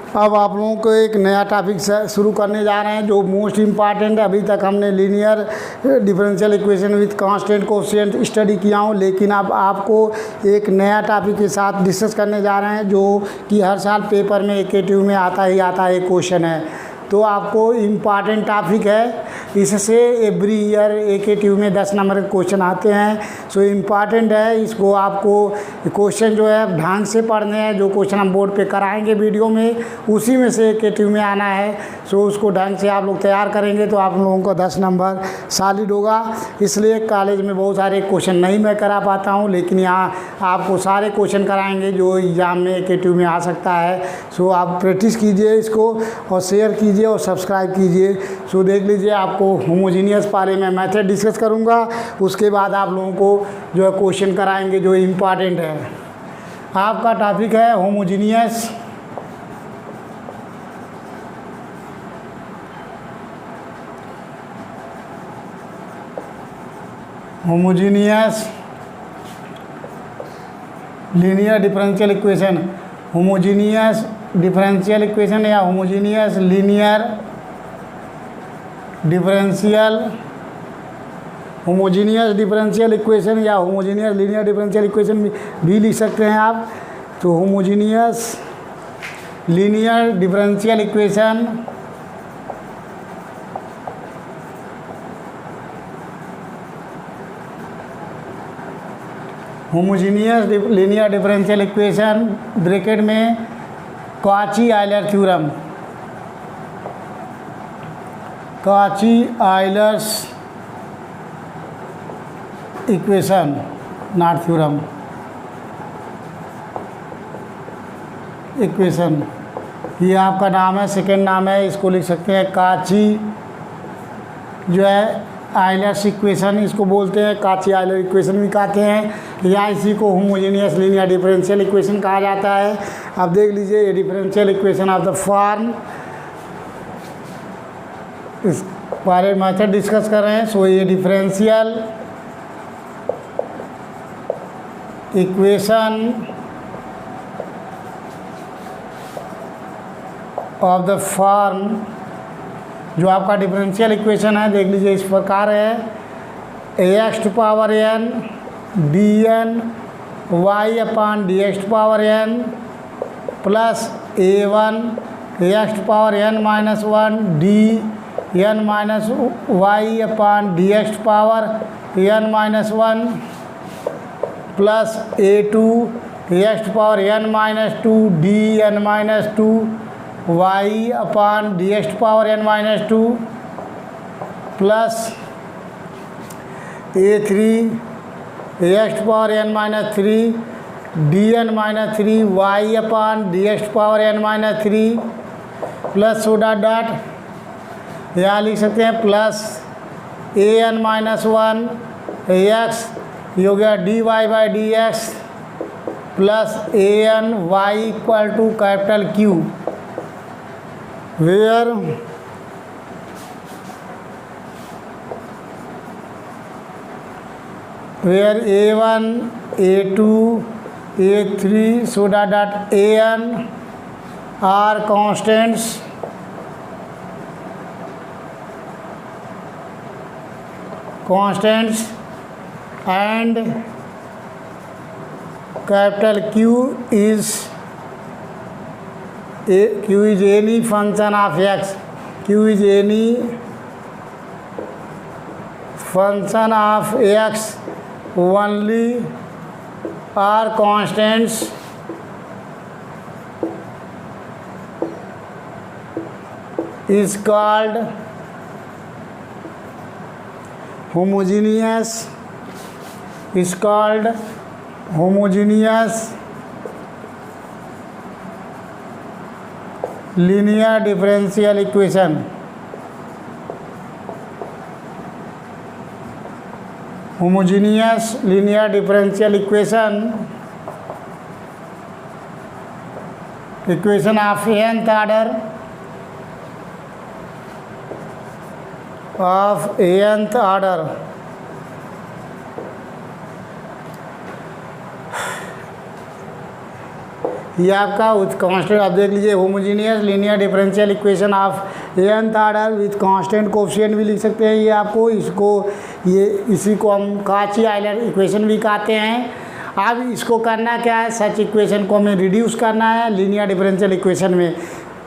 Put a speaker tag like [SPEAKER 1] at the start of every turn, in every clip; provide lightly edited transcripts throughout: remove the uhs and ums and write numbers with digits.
[SPEAKER 1] अब आप लोगों को एक नया टॉपिक शुरू करने जा रहे हैं जो मोस्ट इम्पॉर्टेंट है। अभी तक हमने linear differential equation with constant coefficient study किया हूँ, लेकिन अब आपको एक नया टॉपिक के साथ डिस्कस करने जा रहे हैं जो कि हर साल पेपर में एकेटीयू में आता ही आता है, एक क्वेश्चन है। तो आपको इम्पॉर्टेंट टॉपिक है, इससे एवरी ईयर एकेटीयू में 10 नंबर के क्वेश्चन आते हैं। सो इम्पॉर्टेंट है, इसको आपको क्वेश्चन जो है ढंग से पढ़ने हैं। जो क्वेश्चन हम बोर्ड पे कराएंगे वीडियो में, उसी में से एकेटीयू में आना है। सो उसको ढंग से आप लोग तैयार करेंगे तो आप लोगों को 10 नंबर सॉलिड होगा। इसलिए कॉलेज में बहुत सारे क्वेश्चन नहीं मैं करा पाता हूँ, लेकिन यहाँ आपको सारे क्वेश्चन कराएंगे जो एग्ज़ाम में एकेटीयू में आ सकता है। सो आप प्रैक्टिस कीजिए इसको और शेयर कीजिए और सब्सक्राइब कीजिए। सो देख लीजिए, आपको होमोजीनियस बारे में मेथड डिस्कस करूंगा, उसके बाद आप लोगों को जो है क्वेश्चन कराएंगे जो इम्पॉर्टेंट है। आपका टॉपिक है homogeneous linear differential equation, homogeneous differential equation या होमोजीनियस लीनियर डिफरेंशियल इक्वेशन या होमोजीनियस लीनियर डिफरेंशियल इक्वेशन भी लिख सकते हैं आप। तो homogeneous linear differential equation linear differential equation bracket में Cauchy Euler theorem, Cauchy Euler's equation, not theorem, equation. ये आपका नाम है, सेकेंड नाम है, इसको लिख सकते हैं कॉची जो है आयलर्स इक्वेशन इसको बोलते हैं, कॉची-आयलर इक्वेशन भी कहते हैं, या इसी को होमोजेनियस लीनियर डिफरेंशियल इक्वेशन कहा जाता है। अब देख लीजिए, ये differential equation of the form, इस बारे में मेथड डिस्कस कर रहे हैं। सो ये differential equation of the form, जो आपका डिफरेंशियल इक्वेशन है देख लीजिए इस प्रकार है, ax to power n dn y upon dx to power n plus a1 ax to power n minus 1 dn minus y upon dx to power n minus 1 plus a2 ax to power n minus 2 dn minus 2 y upon dx to power n minus 2 plus a3 ax to power n minus 3 dn minus 3 y upon dx to power n minus 3 plus soda dot यहाँ लिख सकते हैं plus an minus 1 x ये हो गया dy by dx plus an y equal to capital Q, where a1 a2 a3 soda dot an are constants and capital Q is any function of x, Q is any function of x only are constants is called homogeneous, is called homogeneous linear differential equation, homogeneous linear differential equation, equation of nth order, of nth order ये आपका with constant, आप देख लीजिए homogeneous linear differential equation of nth order with constant coefficient भी लिख सकते हैं। ये आपको इसी को हम काची आइलर इक्वेशन भी कहते हैं। अब इसको करना क्या है, सच इक्वेशन को हमें रिड्यूस करना है लीनियर डिफरेंशियल इक्वेशन में।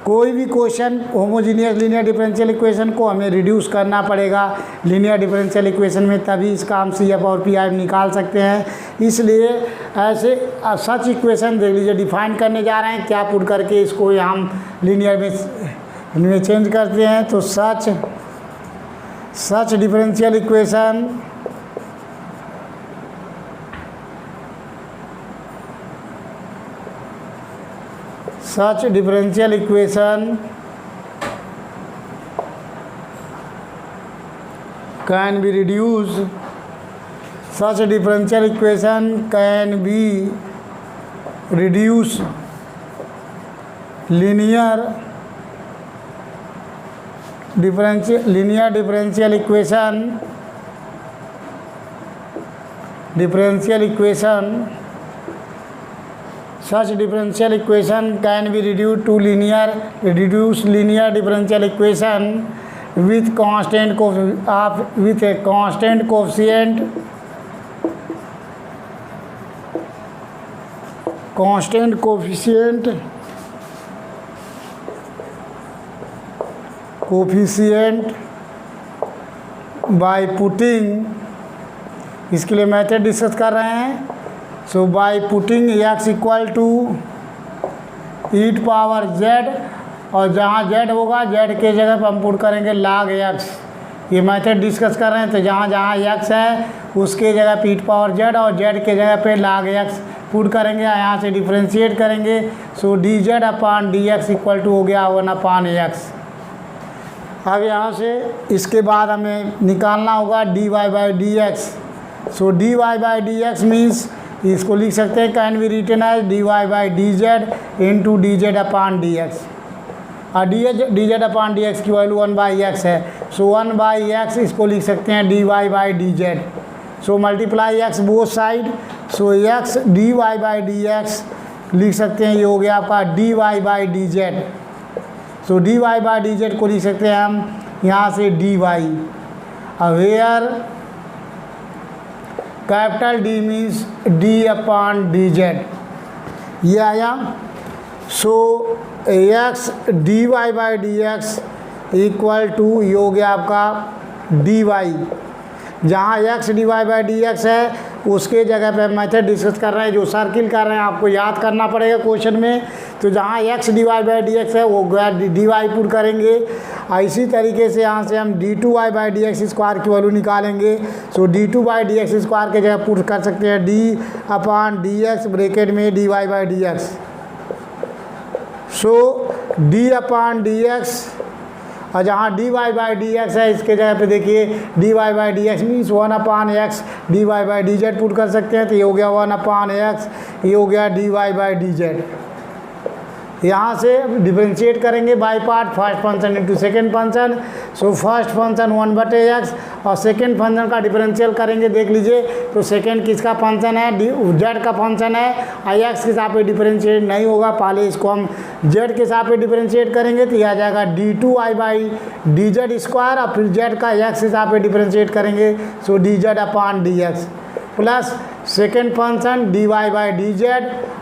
[SPEAKER 1] कोई भी question homogeneous linear differential equation को हमें रिड्यूस करना पड़ेगा लीनियर डिफरेंशियल इक्वेशन में, तभी इसका हम CF और PI निकाल सकते हैं। इसलिए ऐसे सच इक्वेशन देख लीजिए डिफाइन करने जा रहे हैं, क्या पुट करके इसको हम लीनियर में चेंज करते हैं। तो such differential equation such differential equation can be reduced, such differential equation can be reduced linear differential equation such differential equation can be reduced to linear differential equation with constant coefficient by putting, इसके लिए method discuss कर रहे हैं। So by putting x equal to e power z, और जहाँ z होगा z के जगह पर हम पुट करेंगे log x। ये मेथड डिस्कस कर रहे हैं। तो जहाँ जहाँ x है उसके जगह पे e पावर z और z के जगह पे log x पुट करेंगे, यहाँ से डिफ्रेंशिएट करेंगे। So dz upon dx equal to हो गया 1/x। अब यहाँ से इसके बाद हमें निकालना होगा dy/dx। सो dy/dx मीन्स इसको लिख सकते हैं can be written as dy/dz into dz upon dx, और dz अपॉन dx की वैल्यू 1/x है। सो 1/x इसको लिख सकते हैं dy/dz। So multiply x both side, so x dy/dx लिख सकते हैं, ये हो गया आपका dy/dz। सो dy/dz को लिख सकते हैं हम यहाँ से dy, where capital D means d upon dz, ये आया। सो x dy/dx इक्वल टू ये हो गया आपका dy। जहाँ x dy/dx है उसके जगह पे मेथड डिस्कस कर रहे हैं, जो सर्किल कर रहे हैं आपको याद करना पड़ेगा क्वेश्चन में। तो जहाँ x dy/dx है वो dy पुट करेंगे। इसी तरीके से यहाँ से हम d2y/dx स्क्वायर की वैल्यू निकालेंगे। सो d2/dx स्क्वायर के जगह पुट कर सकते हैं d अपॉन dx ब्रैकेट में dy/dx। सो d अपॉन dx, और जहाँ dy/dx है इसके जगह पे देखिए dy/dx means 1/x dy/dz put कर सकते हैं। तो ये हो गया 1/x, ये हो गया dy/dz। यहाँ से डिफरेंशिएट करेंगे by part, first function into second function. So first function 1/x और सेकेंड फंक्शन का डिफरेंशियल करेंगे। देख लीजिए तो सेकेंड किसका फंक्शन है, z का फंक्शन है, x के साथ पे डिफरेंशिएट नहीं होगा। पहले इसको हम z के साथ पे डिफरेंशिएट करेंगे तो यह आ जाएगा d2y/dz स्क्वायर, और फिर z का x के साथ पे डिफरेंशिएट करेंगे। So dz upon dx plus second function dy/dz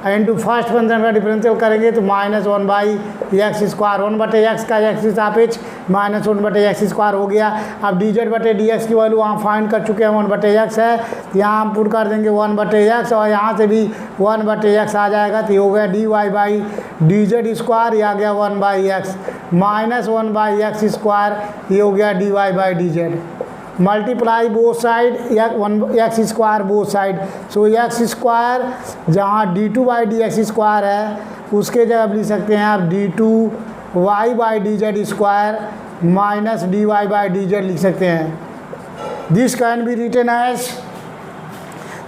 [SPEAKER 1] into first function का डिफरेंशियल करेंगे तो -1/x स्क्वायर, 1/x का x के सापेक्ष -1/x स्क्वायर हो गया। अब dz/dx की वैल्यू वहाँ फाइंड कर चुके हैं 1/x है, तो यहाँ हम पुट कर देंगे 1/x, और यहाँ से भी 1/x आ जाएगा। तो ये हो गया dy/dz स्क्वायर, ये आ गया 1/x -1/x स्क्वायर, ये हो गया dy/dz। Multiply both side x square both side. So x square जहाँ d2/dx स्क्वायर है उसके जगह लिख सकते हैं आप d2y/dz स्क्वायर माइनस dy/dz लिख सकते हैं। This can be written as,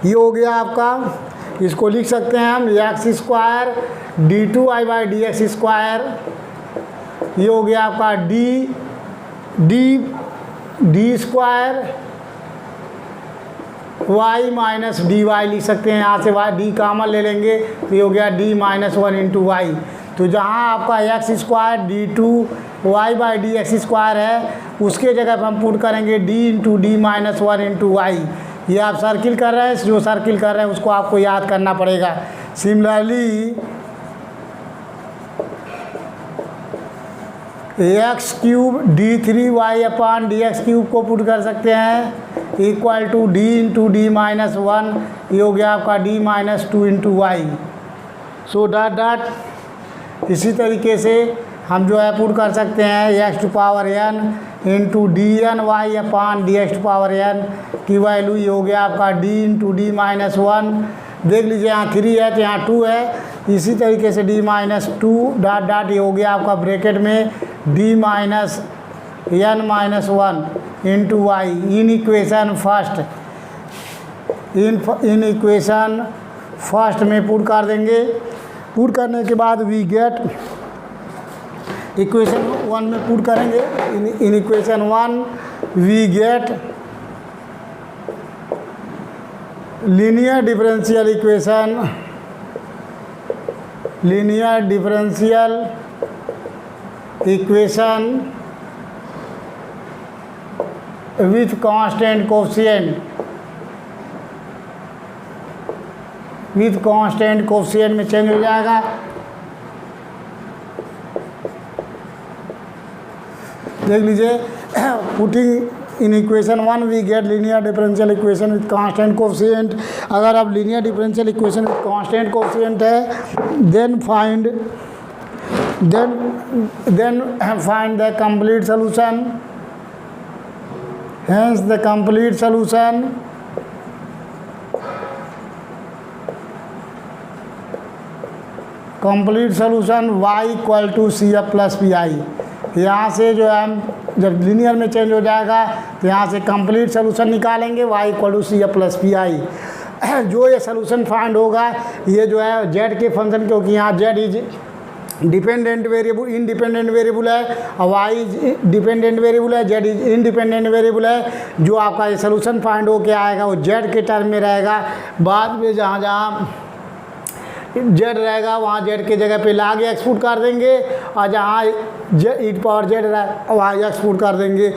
[SPEAKER 1] ये हो गया आपका, इसको लिख सकते हैं हम x स्क्वायर d2y/dx स्क्वायर, ये हो गया आपका d square y minus D Y लिख सकते हैं। यहाँ से y डी कामन ले लेंगे तो ये हो गया d माइनस 1 इंटू वाई। तो जहाँ आपका X square D two Y by D X square है, उसके जगह पर हम पुट करेंगे d into D minus 1 into Y. ये आप सर्किल कर रहे हैं, जो सर्किल कर रहे हैं उसको आपको याद करना पड़ेगा। Similarly x cube d three y upon D x cube को पुट कर सकते हैं equal to d into D minus 1। ये हो गया आपका d minus 2 into y. So dot dot इसी तरीके से हम जो है पुट कर सकते हैं X to power n into D N Y upon D X to power n की वैल्यू ये हो गया आपका d इंटू डी माइनस 1। देख लीजिए यहाँ 3 है तो यहाँ 2 है। इसी तरीके से d माइनस 2 डॉट डॉट ये हो गया आपका ब्रैकेट में d minus n minus 1 into Y in equation first. In equation first में पुट कर देंगे। पुट करने के बाद वी गेट इक्वेशन 1 में पुट करेंगे। In equation 1 we get linear differential equation with constant coefficient में चेंज हो जाएगा। देख लीजिए putting in equation 1 we get linear differential equation with constant coefficient. अगर अब linear differential equation with constant coefficient है then find the complete solution. Hence the complete solution y equal to C F plus P I. यहाँ से जो है हम जब linear में चेंज हो जाएगा तो यहाँ से कंप्लीट सोल्यूशन निकालेंगे y equal to C F plus P I. जो ये सोल्यूशन फाइंड होगा ये जो है z के फंक्शन, क्योंकि यहाँ z is dependent variable independent variable है और y इज डिपेंडेंट वेरिएबल है, z इज इंडिपेंडेंट वेरिएबल है। जो आपका ये सोल्यूशन फाइंड होके आएगा वो z के टर्म में रहेगा। बाद में जहाँ जहाँ z रहेगा वहाँ z के जगह पे लाग x पुट कर देंगे और जहाँ e पावर z रहेगा वहाँ x पुट कर देंगे।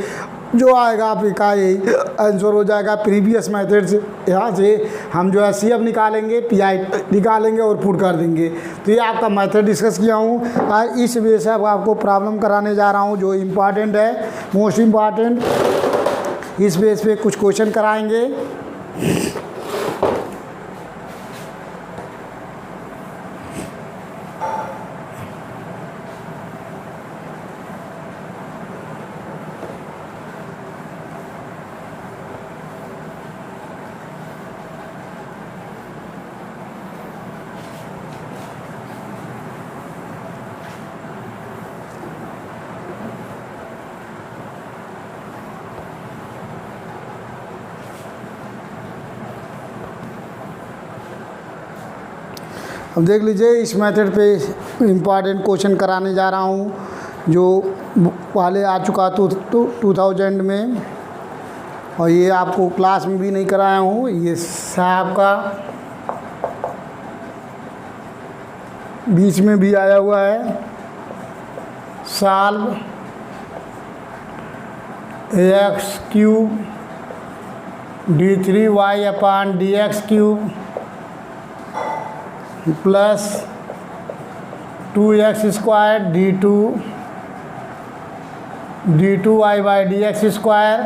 [SPEAKER 1] जो आएगा आपका यही आंसर हो जाएगा। प्रीवियस मेथड से यहाँ से हम जो है सी एफ निकालेंगे, पी आई निकालेंगे और पुट कर देंगे। तो ये आपका मेथड डिस्कस किया हूँ और इस वजह से अब आपको प्रॉब्लम कराने जा रहा हूँ जो इम्पॉर्टेंट है, मोस्ट इम्पॉर्टेंट। इस बेस पे कुछ क्वेश्चन कराएंगे। अब देख लीजिए इस मेथड पे इम्पॉर्टेंट क्वेश्चन कराने जा रहा हूँ जो पहले आ चुका 2000 में और ये आपको क्लास में भी नहीं कराया हूँ। ये साहब का बीच में भी आया हुआ है। Solve X cube d3y upon D x cube plus 2x square d2y by D X square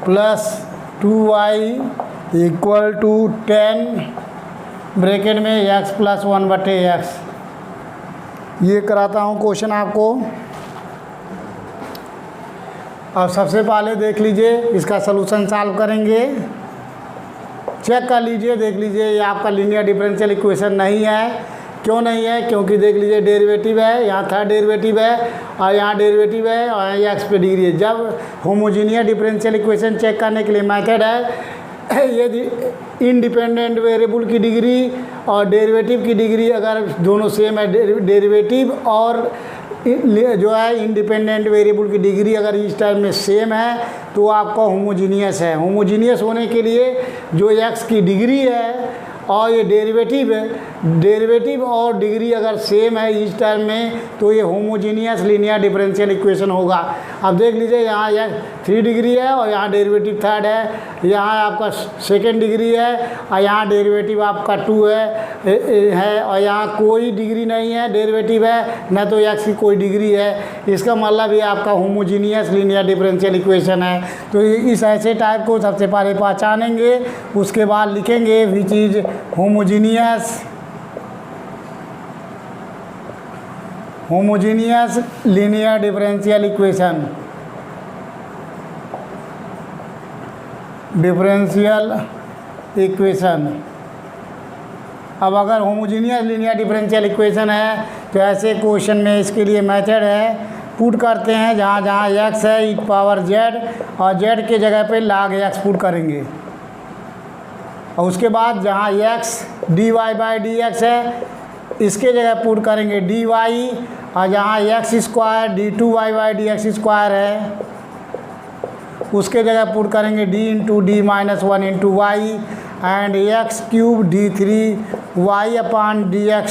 [SPEAKER 1] plus 2y equal to 10 bracket में x प्लस 1/x। ये कराता हूँ क्वेश्चन आपको। अब सबसे पहले देख लीजिए इसका सलूशन सॉल्व करेंगे। चेक कर लीजिए, देख लीजिए ये आपका लीनियर डिफरेंशियल इक्वेशन नहीं है। क्यों नहीं है? क्योंकि देख लीजिए डेरिवेटिव है, यहाँ थर्ड डेरिवेटिव है और यहाँ डेरिवेटिव है और यहाँ एक्स पे डिग्री है। जब होमोजीनियस डिफरेंशियल इक्वेशन चेक करने के लिए मेथड है ये इंडिपेंडेंट वेरिएबल की डिग्री और डेरिवेटिव की डिग्री अगर दोनों सेम है, डेरिवेटिव और जो है इंडिपेंडेंट वेरिएबल की डिग्री अगर इस टाइप में सेम है तो आपका होमोजीनियस है। होमोजीनियस होने के लिए जो एक्स की डिग्री है और ये डेरिवेटिव है, डेरिवेटिव और डिग्री अगर सेम है इस टर्म में तो ये होमोजीनियस लीनियर डिफरेंशियल इक्वेशन होगा। अब देख लीजिए यहाँ यह 3 डिग्री है और यहाँ डेरिवेटिव 3rd है, यहाँ आपका 2nd डिग्री है और यहाँ डेरिवेटिव आपका 2 है और यहाँ कोई डिग्री नहीं है, डेरिवेटिव है न तो एक्स की कोई डिग्री है। इसका मतलब ये आपका होमोजीनियस लीनियर डिफरेंशियल इक्वेशन है। तो इस ऐसे टाइप को सबसे पहले पहचानेंगे, उसके बाद लिखेंगे which is homogeneous linear differential equation. अब अगर होमोजीनियस लीनियर डिफरेंशियल इक्वेशन है तो ऐसे क्वेश्चन में इसके लिए मेथड है, पुट करते हैं जहाँ जहाँ x है e⁻z और z के जगह पे log x पुट करेंगे और उसके बाद जहाँ x dy/dx है इसके जगह पुट करेंगे dy और जहाँ x² d2y/dx² है उसके जगह पुट करेंगे d × d - 1 × y and x³ d3y/dx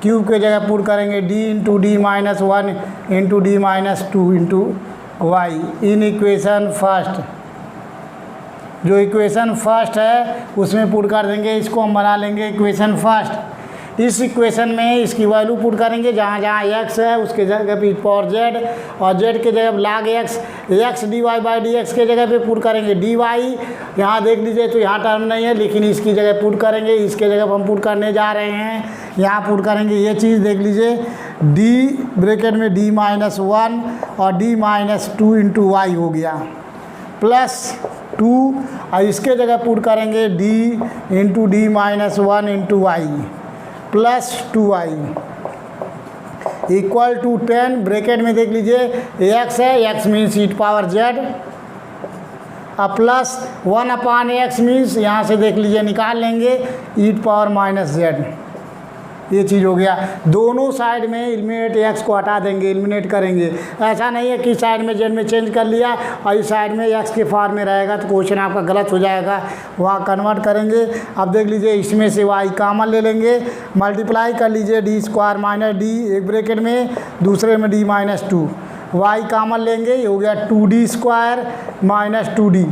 [SPEAKER 1] cube के जगह पुट करेंगे d × d - 1 × d - 2 × y इन इक्वेशन फर्स्ट। जो इक्वेशन फर्स्ट है उसमें पुट कर देंगे, इसको हम बना लेंगे इक्वेशन फर्स्ट। इस इक्वेशन में इसकी वैल्यू पुट करेंगे जहाँ जहाँ x है उसके जगह पे e⁻z और z के जगह log x dy/dx के जगह पे पुट करेंगे dy। यहाँ देख लीजिए तो यहाँ टर्म नहीं है लेकिन इसकी जगह पुट करेंगे, इसके जगह हम पुट करने जा रहे हैं, यहाँ पुट करेंगे ये चीज़ देख लीजिए d ब्रैकेट में d - 1 और d - 2 × y हो गया प्लस 2 और इसके जगह पुट करेंगे d × d - 1 × y plus 2y equal to 10 bracket में देख लीजिए x है, x मीन्स e⁻z और प्लस 1/x मीन्स यहाँ से देख लीजिए निकाल लेंगे e⁻z। ये चीज़ हो गया। दोनों साइड में एलिमिनेट x को हटा देंगे, एलिमिनेट करेंगे। ऐसा नहीं है कि साइड में z में चेंज कर लिया और इस साइड में x के फॉर्म में रहेगा तो क्वेश्चन आपका गलत हो जाएगा, वहाँ कन्वर्ट करेंगे। अब देख लीजिए इसमें से y कॉमन ले लेंगे, मल्टीप्लाई कर लीजिए d² - d एक ब्रैकेट में, दूसरे में d - 2 y कॉमन लेंगे, ये हो गया 2d² - 2d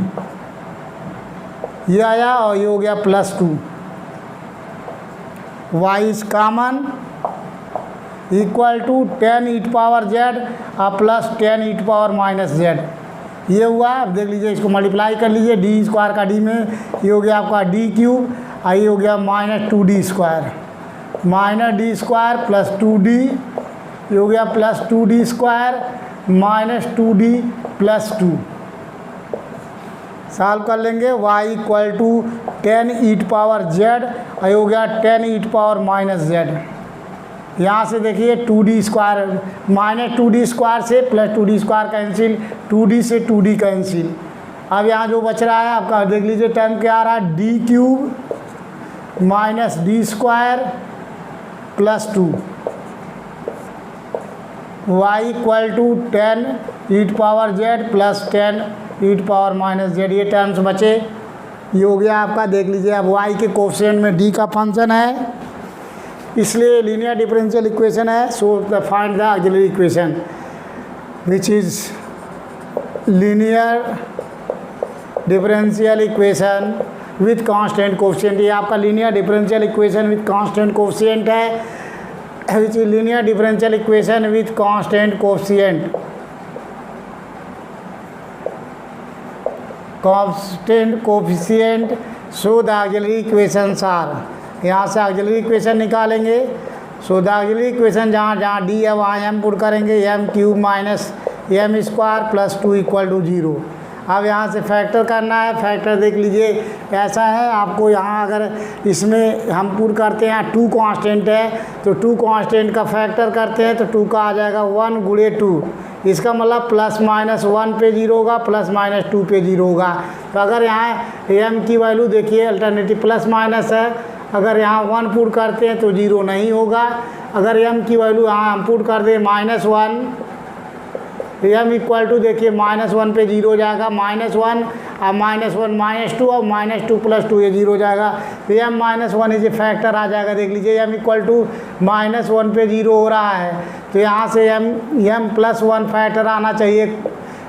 [SPEAKER 1] ये आया और ये हो गया +2 y is common equal to 10 e⁻z और प्लस 10 e⁻− z ये हुआ। अब देख लीजिए इसको मल्टीप्लाई कर लीजिए d² का d में, ये हो गया आपका d³ और ये हो गया -2d² -d² प्लस 2d ये हो गया +2d² -2d प्लस 2 सॉल्व कर लेंगे। y इक्वल टू 10 e⁻z और हो गया 10 e⁻− z। यहाँ से देखिए 2d² -2d² से +2d² कैंसिल, 2d से 2d कैंसिल। अब यहाँ जो बच रहा है आपका देख लीजिए टर्म क्या आ रहा है d³ -d² plus 2 y equal to 10 e⁻z plus 10 e⁻− z ये टर्म्स बचे। ये हो गया आपका देख लीजिए। अब y के कोफिशिएंट में d का फंक्शन है इसलिए लीनियर डिफरेंशियल इक्वेशन है। So find the auxiliary equation which is linear differential equation with constant coefficient. ये आपका linear differential equation with constant coefficient है which is linear differential equation with constant coefficient. Constant coefficient so the auxiliary equations are. यहाँ से auxiliary equation निकालेंगे। सो the auxiliary equation जहाँ जहाँ D है वहाँ m पुट करेंगे, m³ minus m² plus 2 equal to 0। अब यहाँ से फैक्टर करना है। फैक्टर देख लीजिए ऐसा है आपको, यहाँ अगर इसमें हम पुट करते हैं 2 कांस्टेंट है तो 2 कांस्टेंट का फैक्टर करते हैं तो 2 का आ जाएगा 1 गुणे 2। इसका मतलब +-1 पे 0 होगा, +-2 पे 0 होगा। तो अगर यहाँ m की वैल्यू देखिए अल्टरनेटिव प्लस माइनस है अगर यहाँ 1 पुट करते हैं तो 0 नहीं होगा। अगर m की वैल्यू यहाँ हम पुट कर दें -1, m इक्वल टू देखिए -1 पे 0 हो जाएगा, -1 अब -1 -2 और -2 + 2 ये 0 हो जाएगा। तो m -1 इज ए फैक्टर आ जाएगा। देख लीजिए m इक्वल टू -1 पे 0 हो रहा है, तो यहाँ से m +1 फैक्टर आना चाहिए,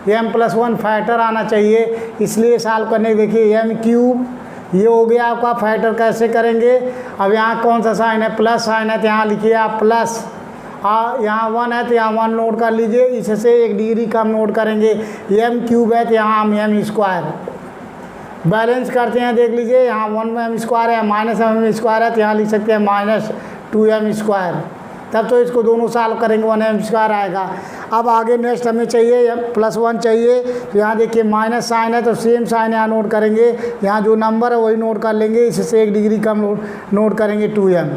[SPEAKER 1] m +1 फैक्टर आना चाहिए। इसलिए सॉल्व करने देखिए m³ ये हो गया आपका। फैक्टर कैसे करेंगे, अब यहाँ कौन सा साइन है, प्लस साइन है, तो यहाँ लिखिए आप प्लस, यहाँ 1 है तो यहाँ 1 नोट कर लीजिए, इससे 1 डिग्री कम नोट करेंगे। m³ है तो यहाँ हम m² बैलेंस करते हैं। देख लीजिए यहाँ 1m² है, -m² है, तो यहाँ लिख सकते हैं -2m²। तब तो इसको दोनों सॉल्व करेंगे 1m² आएगा। अब आगे नेक्स्ट हमें चाहिए +1 चाहिए, तो यहाँ देखिए माइनस साइन है तो सेम साइन यहाँ नोट करेंगे, यहाँ जो नंबर है वही नोट कर लेंगे, इससे 1 डिग्री कम नोट करेंगे 2m।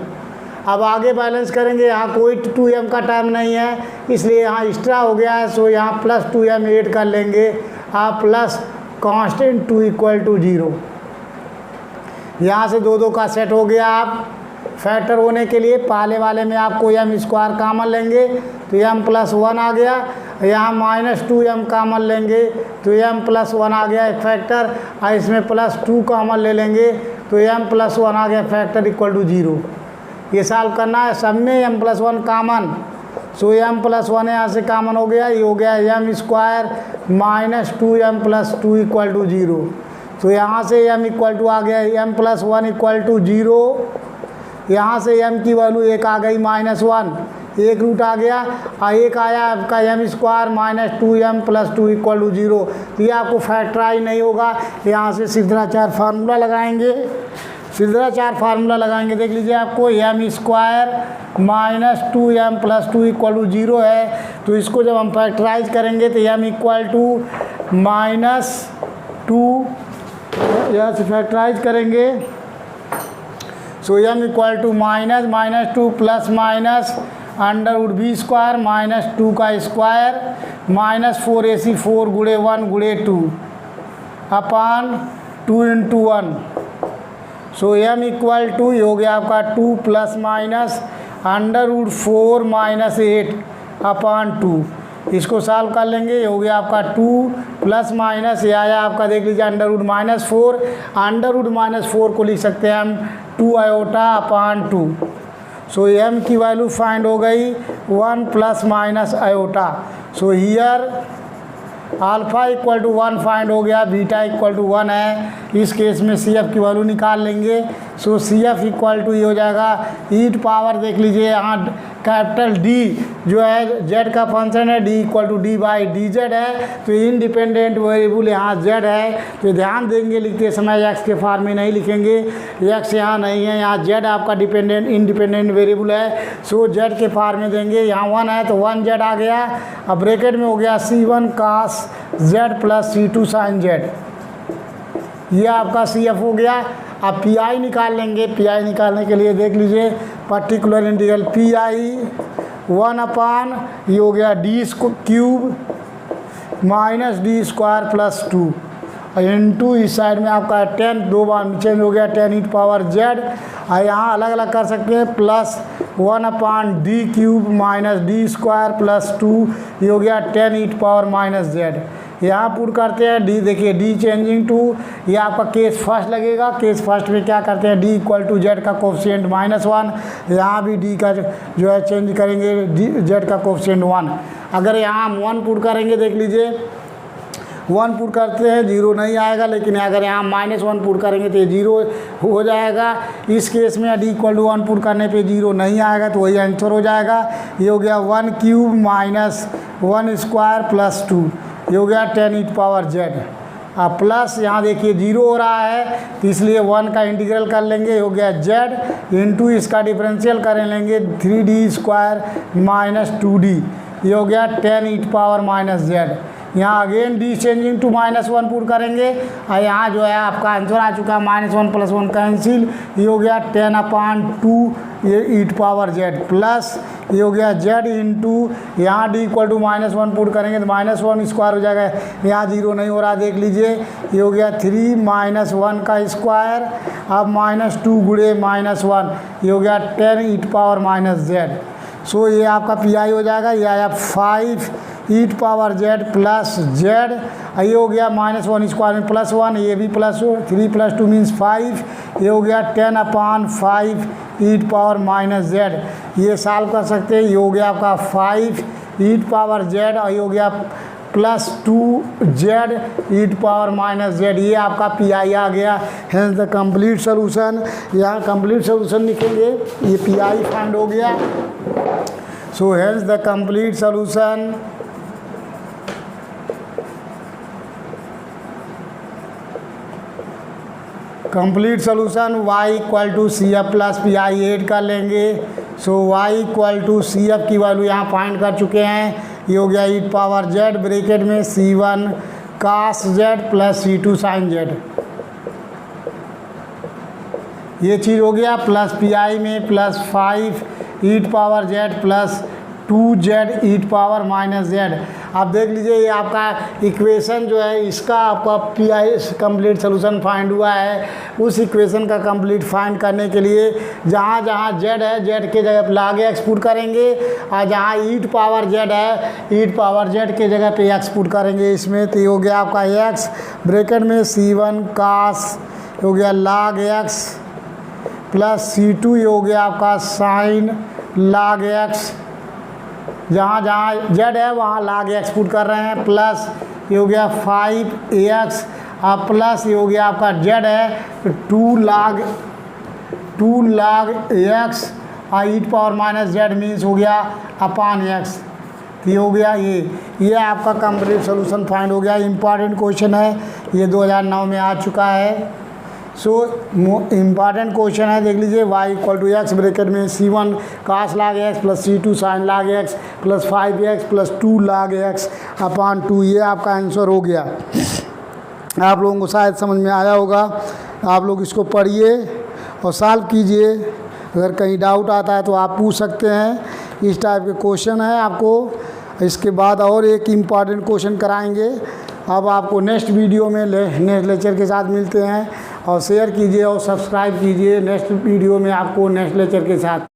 [SPEAKER 1] अब आगे बैलेंस करेंगे, यहाँ कोई 2m का टर्म नहीं है इसलिए यहाँ एक्स्ट्रा हो गया है, सो यहाँ +2m ऐड कर लेंगे। आप प्लस कांस्टेंट 2 = 0, यहाँ से 2 का सेट हो गया। आप फैक्टर होने के लिए पहले वाले में आपको m² कॉमन लेंगे तो m +1 आ गया, यहाँ -2m कॉमन लेंगे तो m +1 आ गया एक फैक्टर, और इसमें +2 कॉमन ले लेंगे तो m +1 आ गया फैक्टर = 0। ये सॉल्व करना है, सब में m +1 कॉमन, सो m +1 यहाँ से कॉमन हो गया, ये हो गया m² -2m + 2 = 0। तो यहाँ से m = आ गया m +1 = 0, यहाँ से m की वैल्यू 1 आ गई, -1 1 रूट आ गया, और 1 आया आपका m² -2m + 2 = 0। तो ये आपको फैक्टराइज नहीं होगा, यहाँ से सिद्धाचार फार्मूला लगाएंगे। सिद्धाचार फार्मूला लगाएंगे, देख लीजिए आपको m² -2m + 2 = 0 है, तो इसको जब हम फैक्टराइज करेंगे तो m = -2, यहाँ से फैक्टराइज करेंगे, सो m = -2 + -√b² -2 का स्क्वायर -4ac 4 × 1 × 2 अपान 2 × 1। सो m = ये हो गया आपका 2 ± √4 - 8 अपान 2। इसको सॉल्व कर लेंगे, ये हो गया आपका 2 ± ये आया आपका, देख लीजिए √-4, √-4 को लिख सकते हैं हम 2 आयोटा अपान 2। सो m की वैल्यू फाइंड हो गई 1 ± iota. So here alpha = 1 find हो गया, बीटा = 1 है। इस केस में CF की वैल्यू निकाल लेंगे, सो CF = ये हो जाएगा e⁻, देख लीजिए यहाँ कैपिटल D जो है Z का फंक्शन है, D = d/dz है, तो इंडिपेंडेंट वेरिएबल यहाँ Z है, तो ध्यान देंगे लिखते समय x के फॉर्म में नहीं लिखेंगे, x यहाँ नहीं है, यहाँ Z आपका इंडिपेंडेंट वेरिएबल है, सो Z के फॉर्म में देंगे। यहाँ 1 है तो 1z आ गया, अब ब्रैकेट में हो गया C1 cos Z + C2 sin Z, ये आपका CF हो गया। अब PI निकाल लेंगे, PI निकालने के लिए देख लीजिए पर्टिकुलर इंटीग्रल PI 1 ये हो गया d³ -d² + 2 इंटू इस साइड में आपका 10 2 बार चेंज हो गया 10e⁻z, और यहाँ अलग अलग कर सकते हैं +1/d³ -d² + 2 ये हो गया 10e⁻z। यहाँ पुट करते हैं d, देखिए d चेंजिंग टू, ये आपका केस फर्स्ट लगेगा। केस फर्स्ट में क्या करते हैं, d = z का कोफिशिएंट -1, यहाँ भी d का जो है चेंज करेंगे, z का कोफिशिएंट 1। अगर यहाँ हम 1 पुट करेंगे, देख लीजिए 1 पुट करते हैं 0 नहीं आएगा, लेकिन अगर यहाँ -1 पुट करेंगे तो ये 0 हो जाएगा। इस केस में d = 1 पुट करने पे 0 नहीं आएगा, तो वही आंसर हो जाएगा। ये हो गया 1³ -1² + 2 ये हो गया 10e⁻z। अब प्लस यहाँ देखिए 0 हो रहा है, तो इसलिए 1 का इंटीग्रल कर लेंगे, हो गया z इंटू इसका डिफरेंशियल कर लेंगे 3d² - 2d ये हो गया 10e⁻z। यहाँ again D changing to -1 put करेंगे और यहाँ जो है आपका आंसर आ चुका है -1 + 1 कैंसिल, ये हो गया 10/2 ये e⁻z प्लस ये हो गया z इंटू यहाँ d = -1 पुट करेंगे तो -1 स्क्वायर हो जाएगा, यहाँ 0 नहीं हो रहा देख लीजिए, ये हो गया 3 - 1 का स्क्वायर, अब -2 गुणे -1 ये हो गया 10e⁻z। सो ये आपका पी हो जाएगा, ये आया 5 e⁻z प्लस z, ये हो गया -1 स्क्वायर में +1, ये भी +3 + 2 मीन्स 5, ये हो गया 10/5 e⁻z। ये सॉल्व कर सकते हैं, ये हो गया आपका 5 e⁻z और ये हो गया +2z e⁻z, ये आपका पी आ गया। हेंस द कंप्लीट सोल्यूशन, यहाँ कंप्लीट सोल्यूशन लिखेंगे, ये पी फाइंड हो गया। So hence the complete solution complete solution y = CF + PI add कर लेंगे। सो y = CF की वैल्यू यहाँ फाइंड कर चुके हैं, ये हो गया e⁻z ब्रैकेट में C1 cos z plus C2 sin z, ये चीज़ हो गया, प्लस PI में +5 e⁻z प्लस 2z e⁻z। आप देख लीजिए ये आपका इक्वेशन जो है इसका आपका पी कंप्लीट सोल्यूशन फाइंड हुआ है। उस इक्वेशन का कंप्लीट फाइंड करने के लिए जहाँ जहाँ z है z के जगह पे log x पुट करेंगे और जहाँ e⁻z है e⁻z के जगह पे x पुट करेंगे इसमें, तो ये हो गया आपका x ब्रैकेट में C1 cos हो गया log x प्लस C2 ये हो गया आपका sin log x, जहाँ जहाँ z है वहाँ log x पुट कर रहे हैं, प्लस ये हो गया 5ax और प्लस ये हो गया आपका z है 2 log x और e⁻z मीन्स हो गया अपॉन x, ये हो गया ये आपका कंप्लीट सोल्यूशन फाइंड हो गया। इम्पॉर्टेंट क्वेश्चन है, ये 2009 में आ चुका है। सो इम्पॉर्टेंट क्वेश्चन है, देख लीजिए y = x ब्रैकेट में C1 cos log x plus C2 sin log x plus 5x plus 2 log x upon 2, ये आपका आंसर हो गया। आप लोगों को शायद समझ में आया होगा, आप लोग इसको पढ़िए और सॉल्व कीजिए। अगर कहीं डाउट आता है तो आप पूछ सकते हैं, इस टाइप के क्वेश्चन है आपको। इसके बाद और एक इम्पॉर्टेंट क्वेश्चन कराएंगे। अब आपको नेक्स्ट वीडियो में नेक्स्ट लेक्चर के साथ मिलते हैं, और शेयर कीजिए और सब्सक्राइब कीजिए। नेक्स्ट वीडियो में आपको नेक्स्ट लेक्चर के साथ